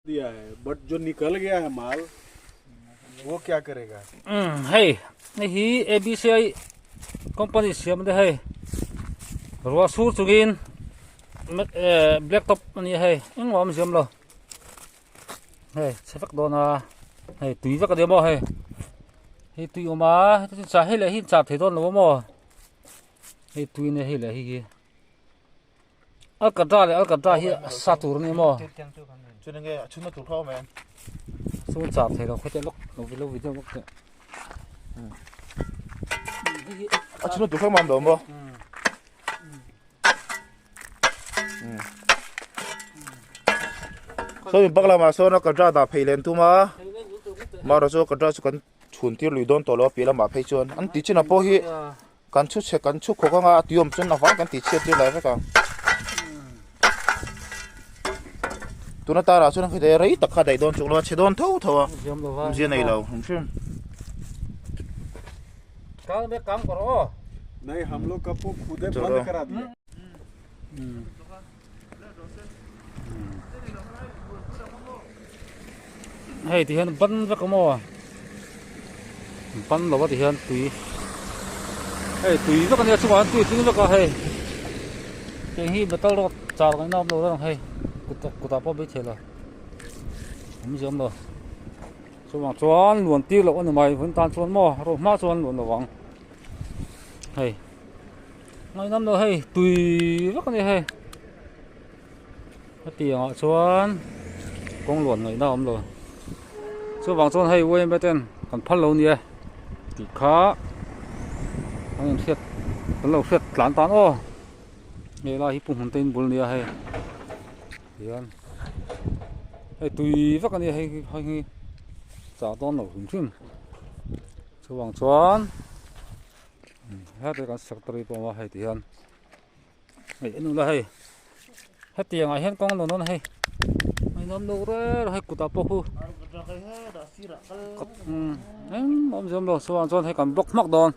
दिया है बट जो निकल गया है माल वो क्या करेगा? Hey, hi ABCI company siam de hey. Ro su chugin black top ani hey. Eng wam siam lo. Hey, chafak do na. Hey, tui vak de mo hey. Hey tui oma, cha hey le hi cha the don lo mo. Hey tui ne hey le hi. Al kadra hi satur ni mo. cho nên cái chúng nó tụt thao mà Su cha the lo khote lok, lo video lok. chúng nó tụt thao mà được không? So mình bắt làm mà so nó cái ra đã phải lên tu mà rồi so cái ra so cần chuẩn tiêu lùi đón tổ lo bị làm mà phải chọn anh tí trên là bao hi cần chút sẽ cần chút khó khăn tiêu chân là phải cần tí chia tiêu lại phải không? Tụi nó ta là số nó phải để đấy tất cả đầy đón chúng nó chế đón thâu à không riêng này đâu không chứ Kang be kam karo. नहीं हम लोग का वो खुद ही चलो। बंद करा दिया। Hey thì hiện bắn rất có mò bắn là thì hiện tùy hey tùy rất là nhiều số tùy rất là hey cái hi bắt đầu chào cái nón đồ đó hey cụ ta biết thế là không giống đâu số bằng chuan luồn tiêu là con mày vẫn tan chuan mò rồi má chuan luồn là vắng hey ngay năm đâu hey tùy rất là nhiều hey cái tiền họ chuan con luồn người nào không rồi số vàng chuan hay quên bên trên còn phát lâu nhỉ thì khá anh thiệt còn lâu thiệt lán tán ô nghe là hiệp hồn tên buồn nhỉ hay thì anh hay tùy vắt cái này hay trả tôn lâu hùng chim số vàng chuan hết cái con sạc tây bao hay thì anh hay nó là hay hết tiền ai hết con nó hay ai nó đâu đấy hay cụ ta bốc em mong giống đồ số anh hay còn bốc mắc đòn